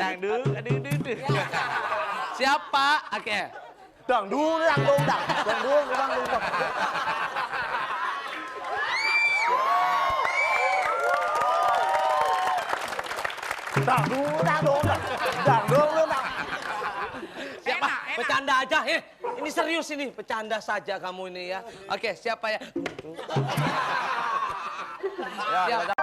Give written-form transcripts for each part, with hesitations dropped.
Dangdung, aduh. Siapa? Oke. Dangdung. Siapa? Bercanda aja, ini serius ini, bercanda saja kamu ini ya. Oke, siapa ya? Siapa?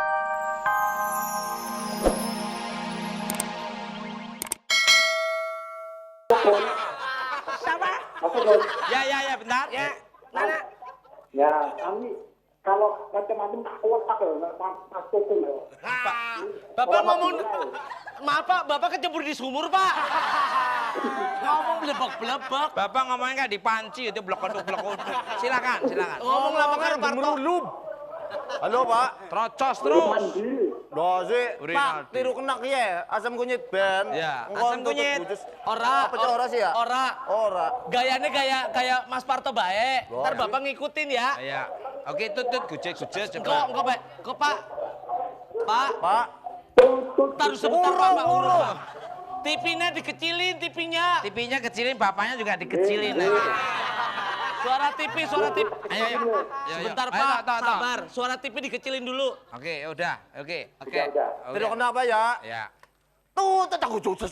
Siapa? Ya, bentar. Ya, Nana. Ya, kami kalau macam-macam tak kuat tak pas tukul ya. Bapak ngomong, maaf Pak, Bapak kecebur di sumur Pak. Ngomong blebek-blebek. Bapak ngomongnya nggak dipanci itu blok-blok. Silakan. Ngomong lama kan Parto. Halo Pak. Terocos terus. Loh sih, Pak, Rinaldi. tiru kena ya, asam kunyit ben. Ya, Engko asam untuk kunyit. kudus. Ora. Apa sih ora sih ya? Ora. Gayanya kayak Mas Parto baik. Ntar Bapak ngikutin ya. Ya. Oke, tutut gujek Enggak, coba. Pak. Kok Pak? Pak. Pak, Taruh sebentar Pak, urus. TV-nya dikecilin, TV-nya. TV-nya kecilin, bapaknya juga dikecilin. Suara TV. Ayo. Sebentar Ayo, Pak, toh. sabar. Suara TV dikecilin dulu. Oke, udah. Oke. tiru kena apa ya? Ya. Tuh, tetap kudus.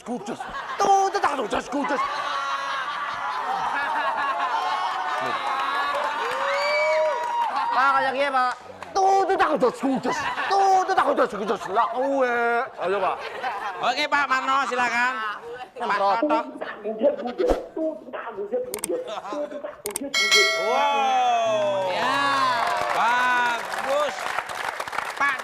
Pak, kayak gini Pak. Tuh, tetap kudus. Lah, kowe. Ayo Pak. Oke, Pak Marno, silakan. Pak Toto. Wow. Ya. Bagus. Pak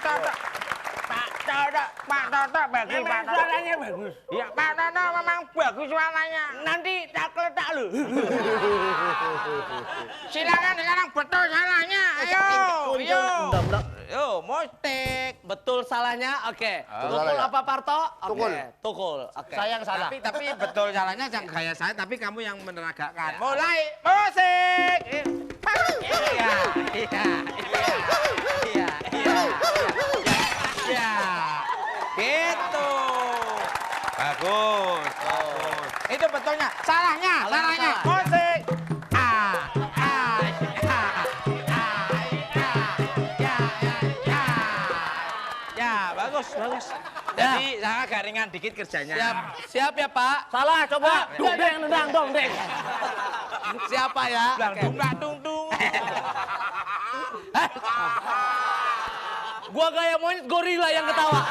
Toto bagus. Memang suaranya bagus. Ya, Pak Toto memang bagus suaranya. Nanti tak letak lu. Silakan sekarang betul salahnya. Ayo. Yo, mustik. Betul salahnya, oke. Betul Tukul salah ya? apa Parto? Tukul. Tukul, oke. Saya yang salah. Tapi betul salahnya jangan gaya saya, tapi kamu yang meneragakan. Mulai musik. Iya. Gitu. Bagus. Itu betulnya. Salahnya. Musik. Ya, bagus. Jadi saya garingan dikit kerjanya. Siap ya Pak? Salah, coba. Nendang dong. Siapa ya? Dung. Gua gaya monyet gorila yang ketawa.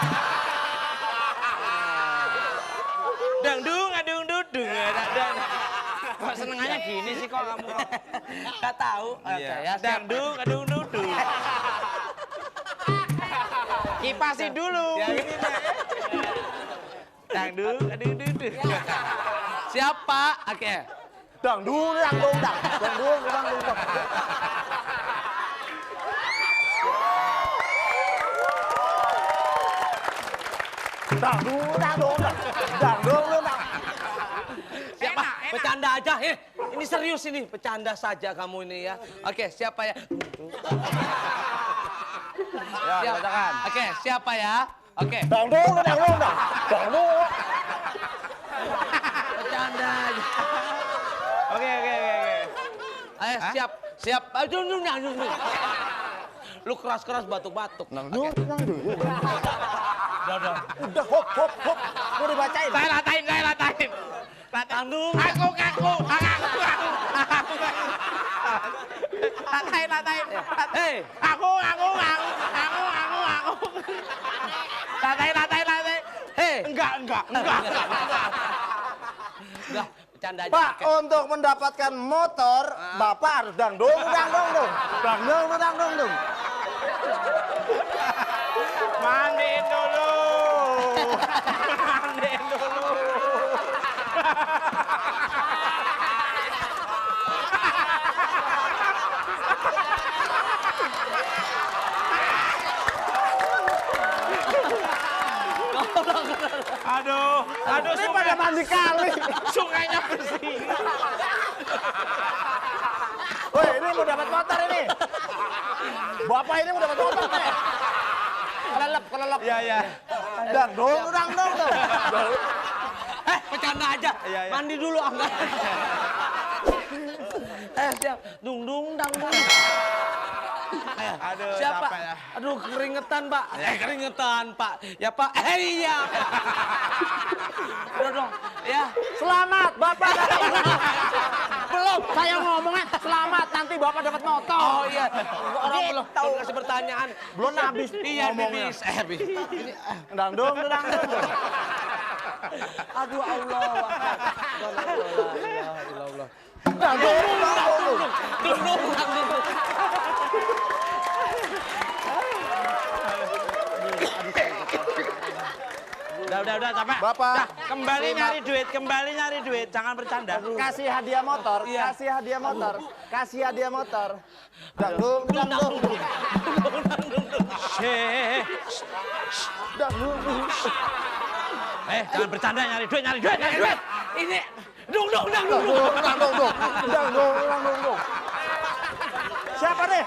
Dung. Kok senengannya gini sih kok kamu? Gak tahu. Oke ya. Siap. Dung. Kipasi dulu. Ya, ini deh. Dangdung. Siapa? Oke. Dangdung. Siapa? Bercanda aja, ini serius ini, bercanda saja kamu ini ya. Oke, siapa ya? Ya, bacakan. Oke, siapa ya? Oke. Dangdung. Bercanda aja. Oke. Ayo, siap. Aduh. Lu keras batuk-batuk. Dangdung. Udah. Udah, hop. Mau dibacain. Saya latain. Tanggung. Aku. Latain. Hei, Aku. Latain. hei. Enggak. Udah, bercanda aja. Pak, Oke. untuk mendapatkan motor, Bapak harus dangdung. Mandiin dulu. Aduh, Ini pada mandi kali. sungainya bersih. Woi, ini mau dapat motor ini. Bapak ini mau dapat motor nih. Kelelep. Iya. Dangdung. bercanda aja. Iya, iya. Mandi dulu enggak. Siap. Dung dung dang dung. Aduh, Siapa? capek ya. Aduh, keringetan, Pak. Keringetan, Pak. Ya, Pak. Iya. Udah dong. Ya. Selamat, Bapak. Belum, saya ngomongnya selamat, nanti Bapak dapat motor. Oh iya. Orang belum kasih pertanyaan. Belum habis Iya, ngomongnya. habis. Habis. Ini Dangdung. aduh Allah. Allah. Dangdung. Dung. Udah, capek. Bapak. Dah, kembali nyari duit, jangan bercanda. Kasih hadiah motor, Iya. kasih hadiah motor, kasih hadiah motor. Dangdung. Dangdung. Jangan bercanda, nyari duit. Ini dung. Dangdung. Siapa nih?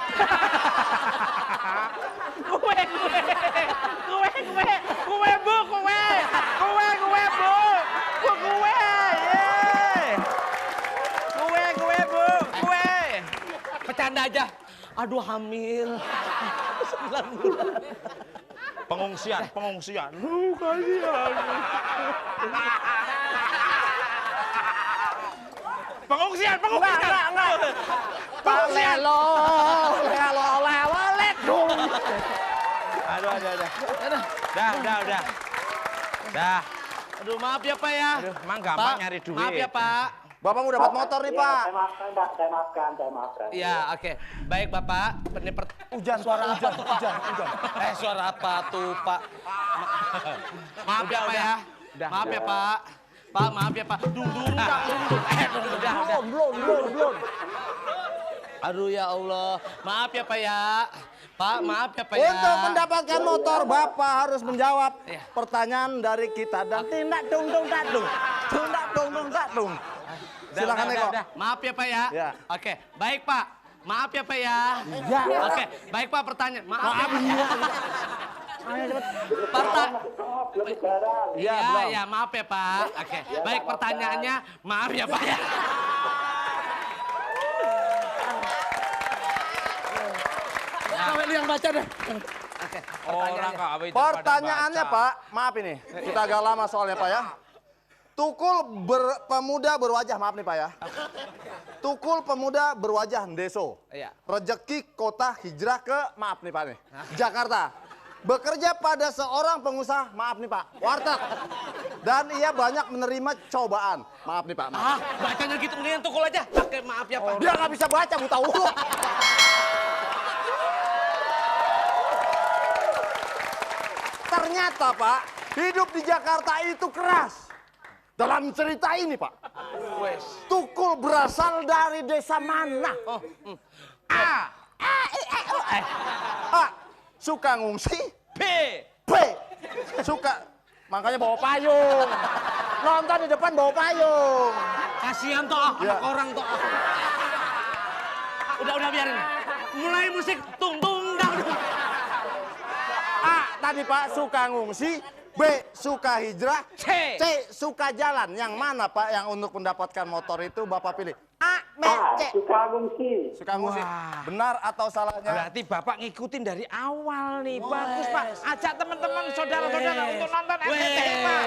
bercanda aja. Aduh, hamil. 9 bulan. Pengungsian. Pengungsian. Enggak. Lelo, ledung. Aduh. Dah. Aduh, maaf ya, Pak ya. Aduh, emang gampang Pak, nyari duit. Maaf ya, Pak. Bapak mau dapat motor nih, Iya, Pak. saya maafkan. Iya, oke. Baik, Bapak. Suara hujan. Suara apa tuh, Pak? Maaf ya, Pak ya. Maaf ya, Pak. Pak, maaf ya, Pak. Dung. Belum. Aduh, ya Allah. Maaf ya, Pak ya. Pak, maaf ya, Pak ya. Untuk mendapatkan motor, Bapak harus menjawab Iya. pertanyaan dari kita dan tindak dung. Silakan Eko. Maaf ya, Pak ya. Ya. Oke, baik, Pak. Maaf ya, Pak ya. Ya. Oke, baik, Pak, pertanyaan. Maaf ya, Pak. Iya, Iya, belum. ya, maaf ya, Pak. Oke, baik, pertanyaannya. Maaf ya, Pak ya. Kau yang baca deh. Oke, pertanyaannya. Pertanyaannya, Pak, maaf ini. Kita agak lama soalnya, Pak ya. Tukul pemuda berwajah, maaf nih, Pak ya. Tukul pemuda berwajah Ndeso. Iya. Rezeki kota hijrah ke, maaf nih, Pak nih, Jakarta. Bekerja pada seorang pengusaha, maaf nih, Pak, warteg. Dan ia banyak menerima cobaan. Maaf nih, Pak. Maaf. Bacanya gitu, mendingan tukul aja. Oke, maaf ya, Pak. Dia nggak bisa baca, buta huruf. Ternyata, Pak, hidup di Jakarta itu keras. Dalam cerita ini, Pak, Tukul berasal dari desa mana? A. Suka ngungsi. B. B. Suka, makanya bawa payung. Nonton di depan bawa payung. Kasihan toh, Ya. anak orang toh. Udah biarin. Mulai musik tung dang. A. Tadi, Pak, suka ngungsi. B. Suka hijrah. C. Suka jalan. Yang mana, Pak, yang untuk mendapatkan motor itu Bapak pilih? A, B, C. Suka ngungsi. Suka ngungsi. Benar atau salahnya? Berarti Bapak ngikutin dari awal nih. Bagus, Pak. Ajak teman-teman, saudara-saudara untuk nonton FTV, Pak.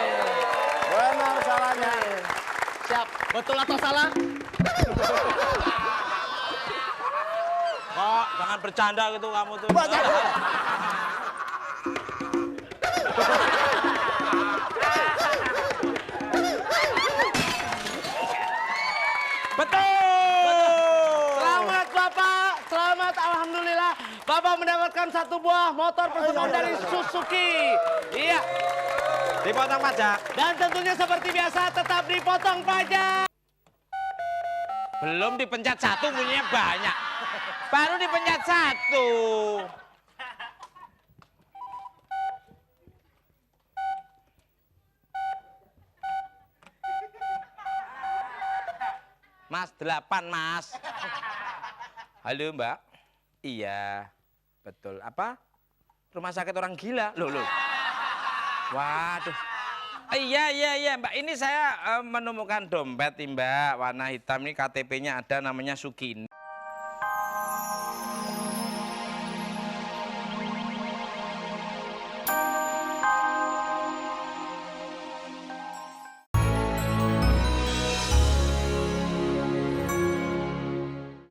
Benar salahnya. Siap. Betul atau salah? Kok jangan bercanda gitu kamu tuh. Baca. Betul. Selamat Bapak, selamat alhamdulillah. Bapak mendapatkan 1 buah motor persembahan dari Suzuki. Iya. Dipotong pajak. Dan tentunya seperti biasa tetap dipotong pajak. Belum dipencet 1 bunyinya banyak. Baru dipencet 1. Mas, 8, Mas. Halo, Mbak. Iya, betul. Apa? Rumah sakit orang gila. Loh. Waduh. Iya, Mbak. Ini saya menemukan dompet nih, Mbak. Warna hitam ini KTP-nya ada namanya Sugini.